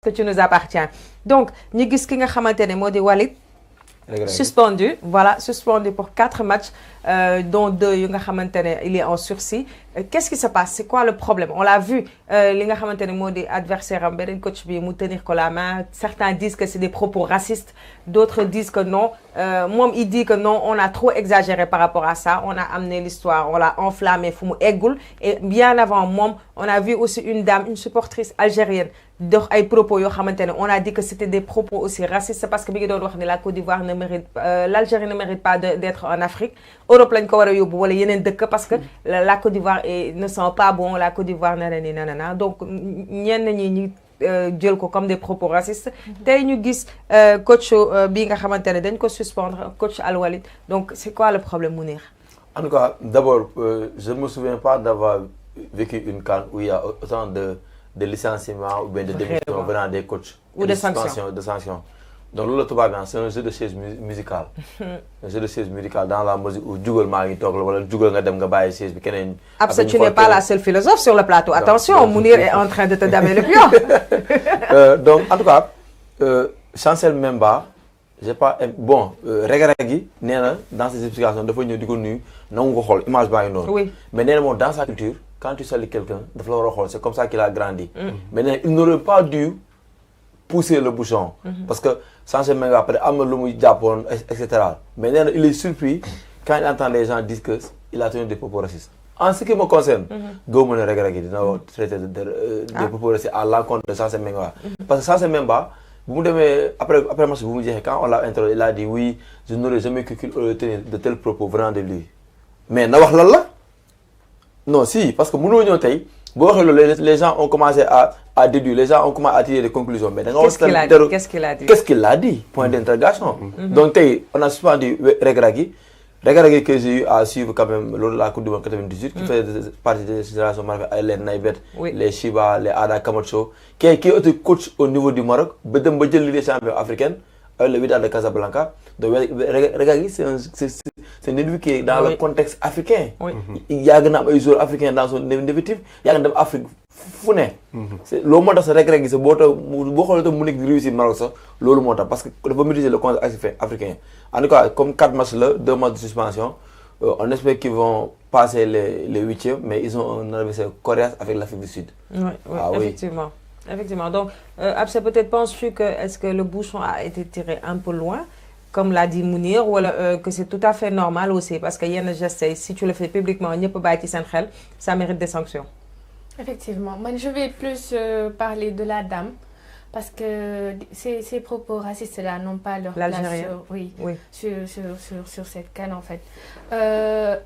que tu nous appartiens. Donc, nous avons ki nga xamantene modi Walid suspendu, voilà, suspendu pour 4 matchs, dont 2 yu nga xamantene il est en sursis. Qu'est-ce qui se passe? C'est quoi le problème? On l'a vu, li nga xamantene modi adversaire am benen coach bi mu tenir ko la main. Certains disent que c'est des propos racistes, d'autres disent que non. Moi, il dit que non, on a trop exagéré par rapport à ça. On a amené l'histoire, on l'a enflammé, fumu eggul. Et bien avant moi, on a vu aussi une dame, une supportrice algérienne, ay propos yo xamantene on a dit que c'était des propos aussi racistes parce que bi ngi doon wax ni la Côte d'Ivoire ne mérite l'Algérie ne mérite pas d'être en Afrique. Europe lañ ko wara yobbu wala yenen dëkk parce que la Côte d'Ivoire ne sent pas bon, la Côte d'Ivoire nanana. Donc ñenn ñi jël ko comme des propos racistes. Tay ñu gis coach bi nga xamantene dañ ko suspendre, coach Al Walid. Donc c'est quoi le problème, Mounir? En tout cas, d'abord, je ne me souviens pas d'avoir vécu une CAN où il y a autant de licenciements ou bien de démissions venant des coachs. Ou de sanctions. Donc, le Tobagan, c'est un jeu de chaise musicale. Un jeu de chaise musicale dans la musique où Djougal Mari Tok, ou Djougal Ngadem Gabaye chaise. Après, tu n'es pas la seule philosophe sur le plateau. Attention, Mounir est en train de te damer le pion. Donc, en tout cas, Chancel Memba, j'ai pas. Bon, Regaragui, dans ses explications, de fois, nous disons, non, image oui. Mais dans sa culture, quand tu salues quelqu'un, c'est comme ça qu'il a grandi. Mais il n'aurait pas dû pousser le bouchon. Parce que sans ce mec après, Japon, etc. Mais il est surpris quand il entend les gens dire qu'il a tenu des propos racistes. En ce qui me concerne, Goumone Regragui n'a traité des propos racistes à l'encontre de Sans Menga. Parce que Sans Menga, après match, vous me dites, quand on l'a interrogé, il a dit oui, je n'aurais jamais cru qu'il aurait tenu de tels propos venant de lui. Mais non, si, parce que les gens ont commencé à déduire, les gens ont commencé à tirer des conclusions. Qu'est-ce qu'il a dit? Qu'est-ce qu'il a dit? Point d'interrogation. Donc, on a suspendu Regragui. Regragui que j'ai eu à suivre quand même la Coupe du Monde 98, qui fait partie des générations les Naïbet, les Shiba, les Ada Camacho, qui est coach au niveau du Maroc, les champions africains, le Wydad de Casablanca. Donc, Regragui, c'est un individu qui est dans le contexte africain. Il y a des joueurs africains dans son effectif, il y a des Afrique founé. Le monde de ce Regragui, c'est beaucoup de réussir Maroc, parce que faut maîtriser le contexte africain. En tout cas, comme 4 matchs là, 2 matchs de suspension, on espère qu'ils vont passer les 8e, mais ils ont un adversaire coriace avec l'Afrique du Sud. Oui, effectivement. Effectivement. Donc, après, peut-être penses-tu que est-ce que le bouchon a été tiré un peu loin, comme l'a dit Mounir, ou que c'est tout à fait normal aussi, parce qu'il y a un geste, si tu le fais publiquement, ça mérite des sanctions. Effectivement. Moi, je vais plus parler de la dame, parce que ces propos racistes-là n'ont pas leur place sur cette canne, en fait.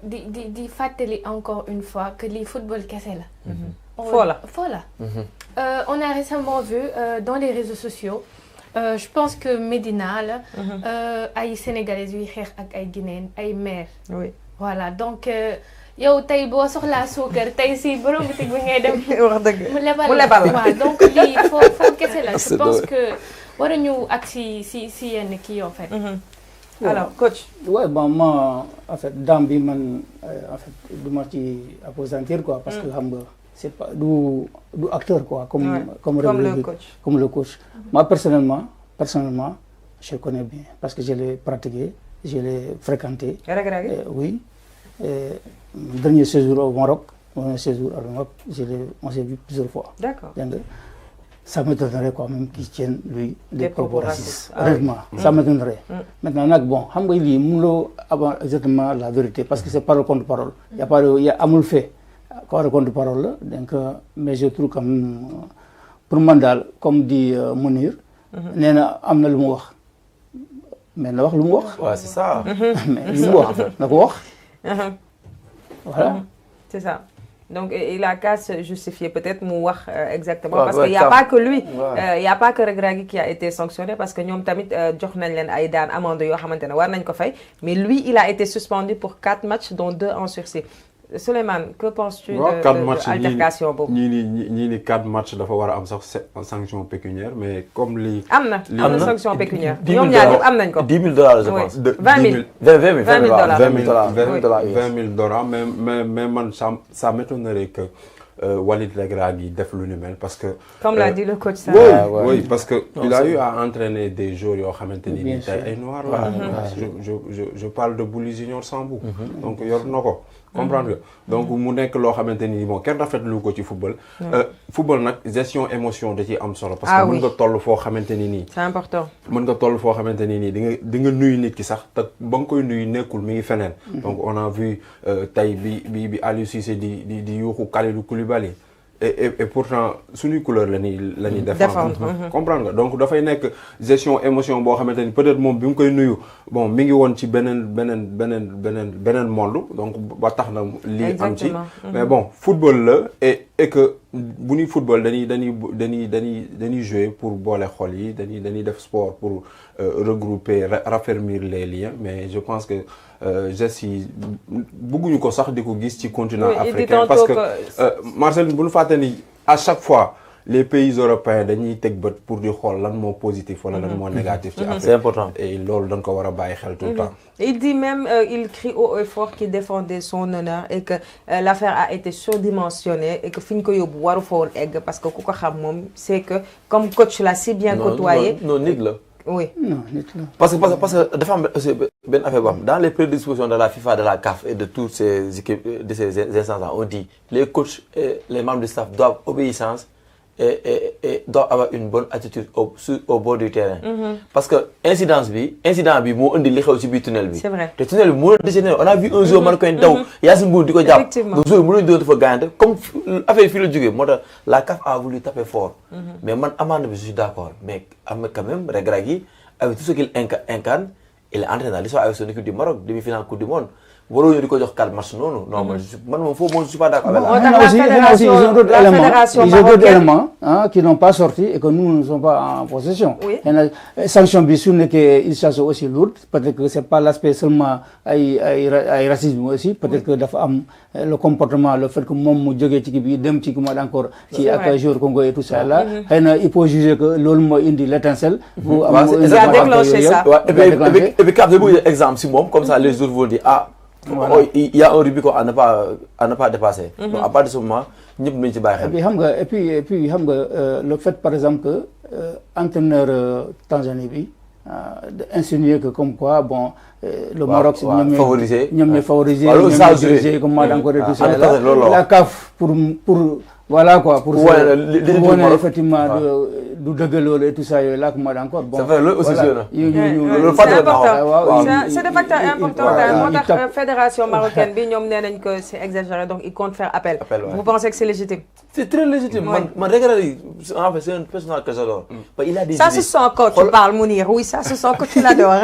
Di fateli encore une fois que les football cassés là. Voilà. On a récemment vu dans les réseaux sociaux, je pense que Medina, ay Sénégalais yu xeex ak ay Guinéens, ay maire. Oui. Voilà, donc yow tay bo soxla suukar tay si borom bitig bi ngay dem wax deug mu lebal donc lii faut kese la je pense que waruñu ak si yenn kii en fait. Alors coach. Ouais, bon moi en fait dame bi man en fait du ma ci appesantir quoi, parce que xam nga c'est pas du acteur quoi, comme le coach. Moi personnellement je connais bien parce que je l'ai pratiqué, je l'ai fréquenté. Oui. Mon dernier séjour au Maroc, on s'est vu plusieurs fois. D'accord. Ça m'étonnerait quand même qu'il tienne, lui, des propos racistes. Honnêtement, ça m'étonnerait. Maintenant, bon, il y a exactement la vérité, parce que c'est pas le contre-parole. Il y a amul fait, quoi, le contre-parole. Donc, mais je trouve quand même, pour Mandal, comme dit Mounir, Nena amna lu mu wax. Mais na wax lu mu wax. Ouais, c'est ça. Mais lu mu wax, na ko wax. Voilà. C'est ça. Donc il a qu'à se justifier peut-être mouah exactement parce qu'il n'y a pas que lui, il n'y a pas que Regragui qui a été sanctionné parce que ñom tamit jox nañ len ay daan amende yo xamantene war nañ ko fay, mais lui il a été suspendu pour 4 matchs dont 2 en sursis. Souleymane, que penses-tu de l'altercation bobu? Ni 4 matchs dafa wara am sax sanction pécuniaire, mais comme li amna sanction pécuniaire. ñom ñaar ñep am nañ ko. $10,000 je pense. 20 000 $20,000 mais man ça m'étonnerait que Walid Regragui def lu ni mel parce que. Comme l'a dit le coach ça. Oui, parce que il a eu à entraîner des joueurs yoo xamante ni nii tey ay noirs la. je parle de Bouli Junior Sambou. donc yor na ko. comprendre nga donc mu nekk loo xamante ni bon kenn rafetlu ko ci football. football nag gestion émotion da ciy am solo. parce que mën nga toll foo xamante ni nii. c'est important. mën nga toll foo xamante ni nii di nga nuyu nit ki sax te ba nga koy nuyu nekkul mi ngi feneen. donc on a vu tey bi Aliou Cissé di yuuxu Kalidou Koulibaly. et pourtant suñuy couleur la ñuy défendre. comprendre nga donc dafay nekk gestion émotion boo xamante ni peut-être moom bi mu koy nuyu bon mi ngi woon ci beneen monde donc ba tax na lii am ci mais bon football la et que bu ñuy football dañuy jouer pour boole xol yi dañuy def sport pour regrouper raffermir les liens mais je pense que gestes yi bëgguñu ko sax di ko gis ci continent africain parce que Marcel bu ñu fàtte ni à chaque fois les pays européens dañuy teg bët pour di xool lan moo positif wala lan moo négatif ci Afrique. C'est important. Et loolu dañ ko war a bàyyi xel tout le temps. Il dit même, il crie haut et fort qu'il défendait son honneur et que l'affaire a été surdimensionnée et que fi ñu ko yóbbu waru fa woon egg parce que ku ko xam moom c'est que comme coach l'a si bien côtoyé. Non nit la. Oui. Non, nit la. Parce que dafa am aussi benn affaire boo xam dans les prédispositions de la FIFA, de la CAF et de toutes ces équipes, de ces instances, on dit les coachs et les membres du staff doivent obéissance et doivent avoir une bonne attitude au bord du terrain. Parce que incident bi moo indi li xew ci biir tunnel bi. C'est vrai. te tunnel bi moo dégénéré on a vu un jour man koy daw Yacine Mbour di ko jàpp. Effectivement. donc jour bi mënuñu doon dafa gaañante comme affaire fii la jógee moo tax la CAF a voulu taper fort. mais man amande bi je suis d'accord mais am na quand même Regragui avec tout ce qu'il incarne il est entré dans l'histoire avec son équipe du Maroc demi-finale Coupe du Monde. waroo ñëw di ko jox 4 matchs noonu. non man moom foofu je suis pas d'accord avec la fédération ils ont d'autres éléments qui n'ont pas sorti et que nous ne sommes pas en possession. Oui. Sanction bi su nekkee ils sont aussi lourdes peut-être que c'est pas l'aspect seulement ay racisme aussi peut-être que dafa am le comportement le fait que moom mu jógee ci kii bi dem ci comment encore ci ak joueur Congo et tout ça là xëy na il faut juger que loolu moo indi l'étincelle. bu am ça a déclenché ça. et puis Cap bu exemple si moom comme ça les autres vont dire ah. Voilà. Il y a un Rubicon à ne pas dépasser. Donc à partir de ce moment ñëpp nañu ci bàyyi xel. Et puis xam nga le fait par exemple que entraîneur Tanzanie bi insinuer que comme quoi bon le Maroc ñoom ñooy favorisé comme encore et tout ça la CAF pour voilà quoi pour wane effectivement du dëgg loolu et tout ça yooyu là comme encore bon c'est vrai loolu aussi c'est des facteurs importants moo tax fédération marocaine bi ñoom nee nañ que c'est exagéré donc ils comptent faire appel. Vous pensez que c'est légitime? C'est très légitime. Man Regragui en fait c'est un personnage que j'adore. Il a des ça se sent quand tu parles Mounir oui ça se sent que tu l'adores.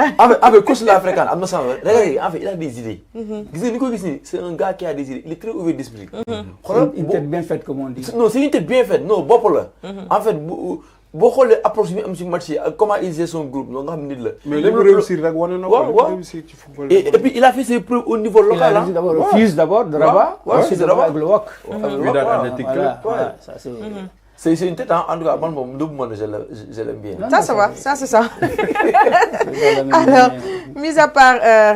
Avec coach africain am na sens Regragui en fait il a des idées. gis nga ni ko gis nii c'est un gars qui a des idées il est très ouvert d'esprit. xoolal une tête bien faite comme on dit. Non c'est une tête bien faite non bopp la. En fait boo xoolee approche bi am ci match yi comment il gère son groupe nga xam nit la. mais li mu réussir rek wane na ko réussir ci football. Et puis il a fait ses preuves au niveau local là. Il a fuse d'abord de Rabat. Fuse de Rabat avec le WAC. Wydad Athletic Club. Ça c'est une tête en tout cas man moom doomu mën je l'aime bien. Ça se voit, ça se sent. Alors, mis à part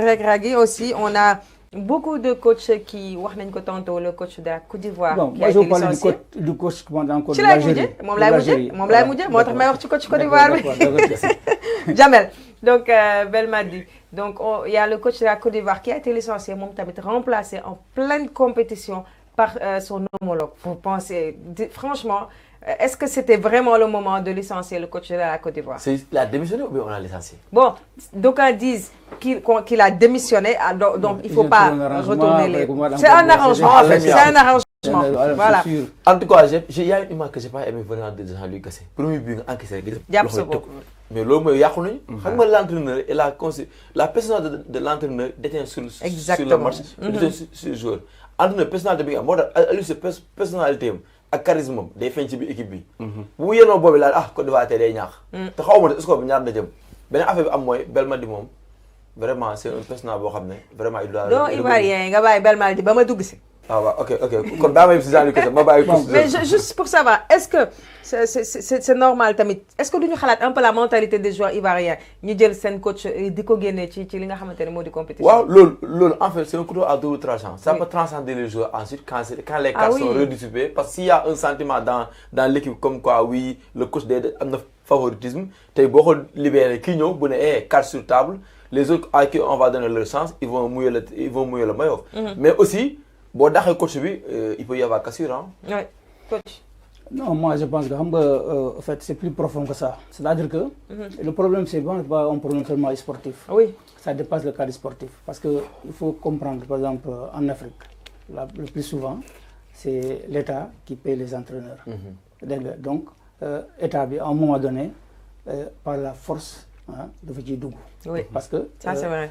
Regragui aussi, on a beaucoup de coachs qui wax nañ ko tantôt le coach de la Côte d'Ivoire. Bon, moi je vous parle du coach commandant de l'Algérie. moom laay mujjee moo tax may wax ci coach Côte d'Ivoire bi. Jamel donc Belmadi donc il y a le coach de la Côte d'Ivoire qui a été licencié moom tamit remplacé en pleine compétition par son homologue. Vous pensez franchement est-ce que c'était vraiment le moment de licencier le coach de la Côte d'Ivoire? Il a démissionné ou bien on l'a licencié? Bon, d'aucuns disent qu'il a démissionné, donc il ne faut pas retourner les... C'est un arrangement, en fait, c'est un arrangement. Voilà. En tout cas, il y a une image que je n'ai pas aimé venant de Jean-Louis Gasset. Premier but, encaissé. Mais l'homme, il y a l'entraîneur et la personnalité de l'entraîneur détient sur le match, détient sur le joueur. L'entraîneur, personnalité, lui, c'est personnalité. ak charisme am day feeñ ci biir équipe bi. bu yéenoo boobu laal Côte d'Ivoire tey day ñaax. te xaw ma ne score bi ñaar na jëm beneen affaire bi am mooy Belmadi moom vraiment c'est un personnage boo xam ne vraiment il doit. doo Ivoirien nga bàyyi Belmadi ba ma dugg si. Ah ouais, ok. Mais juste pour savoir, est-ce que c'est normal tamit? Est-ce que nous avons un peu la mentalité des joueurs ivoiriens? Nous avons un coach Diko Guéné qui est de compétition. Oui, en fait, c'est un couteau à double tranchant. Ça peut transcender les joueurs ensuite quand les cartes sont redistribuées. Parce qu'il y a un sentiment dans l'équipe comme quoi, oui, le coach a un favoritisme. Tu es beaucoup libéré, qui nous carte sur table. Les autres à qui on va donner leur chance, ils vont mouiller le maillot. Mais aussi, bon, d'accord, coach, il peut y avoir cassure. Hein? Oui, coach. Non, moi je pense que en fait, c'est plus profond que ça. C'est-à-dire que le problème, c'est pas un problème seulement sportif. Oui. Ça dépasse le cadre sportif. Parce qu'il faut comprendre, par exemple, en Afrique, le plus souvent, c'est l'État qui paye les entraîneurs. Donc, l'État, à un moment donné, par la force, de faire du Oui, parce que ça c'est vrai.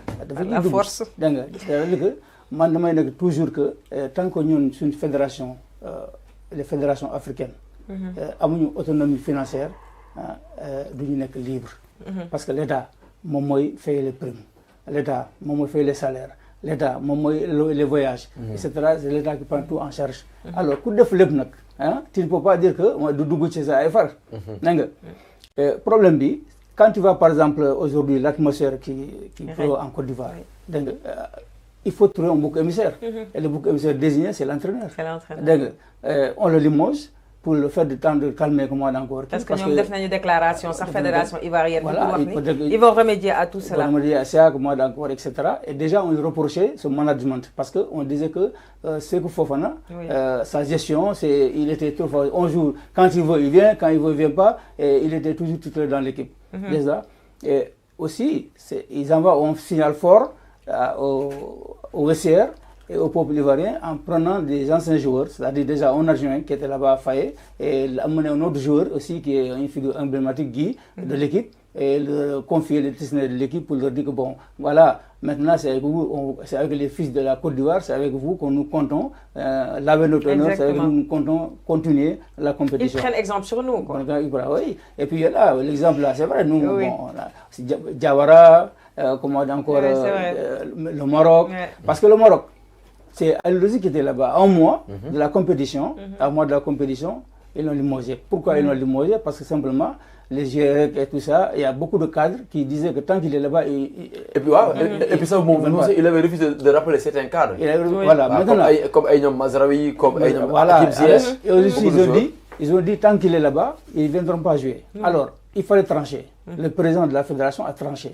La force. C'est-à-dire que moi, je dis toujours que tant que nous sommes une fédération, les fédérations africaines, avons une autonomie financière, nous sommes libres. Parce que l'État, fait les primes, l'État, fait les salaires, l'État, les voyages, etc. C'est l'État qui prend tout en charge. Alors, coup de flip, tu ne peux pas dire que moi, du Dougou ça faire. Problème bi, quand tu vois par exemple aujourd'hui l'atmosphère qui pleut en Côte d'Ivoire, il faut trouver un bouc émissaire. Et le bouc émissaire désigné, c'est l'entraîneur. On le limoge pour le faire du temps de calmer comme moi encore. Parce que nous avons fait une déclaration, sa fédération ivoirienne, voilà, ils vont remédier à tout cela. Ils vont remédier à ça, comme moi encore, etc. Et déjà, on lui reprochait ce management parce qu'on disait que Sékou Fofana, sa gestion, il était trop fort. Un jour, quand il veut, il vient, quand il veut, il ne vient pas. Et il était toujours titulaire dans l'équipe. Et aussi, ils envoient un signal fort au VCR et au peuple ivoirien en prenant des anciens joueurs, c'est-à-dire déjà un adjoint qui était là-bas à Faye et amener un autre joueur aussi qui est une figure emblématique, Guy, de l'équipe, et leur confier les destinées de l'équipe pour leur dire que bon, voilà, maintenant c'est avec vous, c'est avec les fils de la Côte d'Ivoire, c'est avec vous que nous comptons laver notre honneur, c'est avec vous que nous comptons continuer la compétition. Ils prennent exemple sur nous, quoi. Oui, et puis là, l'exemple là, c'est vrai, nous, bon, Diawara, comment encore, le Maroc, parce que le Maroc, c'est Al-Lozi qui était là-bas un mois de la compétition, un mois de la compétition, ils l'ont limogé. Pourquoi ils l'ont limogé? Parce que simplement, les GREC et tout ça, il y a beaucoup de cadres qui disaient que tant qu'il est là-bas, et puis ça, il avait refusé de rappeler certains cadres. Voilà, maintenant, comme Aïnom Mazraoui, comme Aïnom Ziyech. Et aussi, ils ont dit tant qu'il est là-bas, ils ne viendront pas jouer. Alors, il fallait trancher. Le président de la fédération a tranché.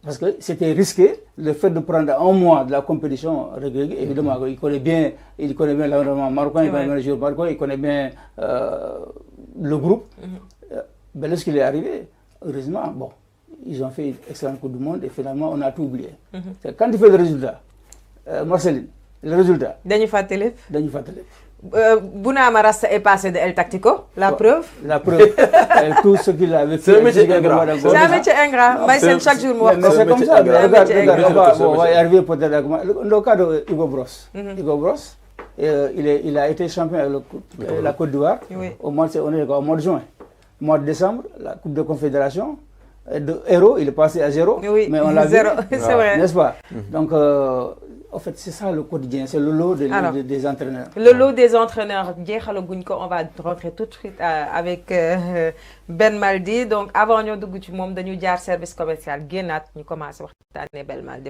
Parce que c'était risqué, le fait de prendre un mois de la compétition régulière. Évidemment, il connaît bien l'environnement marocain, il connaît bien les joueurs marocains, il connaît bien le groupe. Mais lorsqu'il est arrivé, heureusement, bon, ils ont fait une excellente Coupe du Monde et finalement, on a tout oublié. Quand tu fais le résultat, Marceline, le résultat. Dany Fatelep. Bouna Amarasta est passé de El Tactico, la preuve. La preuve. Tout ce qu'il avait fait. C'est un métier ingrat. C'est un métier ingrat. Mais c'est chaque jour moi. Mais c'est comme ça. Regarde, on va y arriver peut-être avec le cas de Hugo Bross. Hugo Bross, il a été champion avec la Côte d'Ivoire au mois de juin. Au mois de décembre, la Coupe de Confédération. De héros, il est passé à 0. Oui, mais on l'a vu. C'est vrai. N'est-ce pas? Donc, en fait, c'est ça le quotidien, c'est le lot des entraîneurs. Le lot des entraîneurs, on va rentrer tout de suite avec Ben Maldi. Donc, avant de nous faire service commercial, nous commençons à Ben Maldi.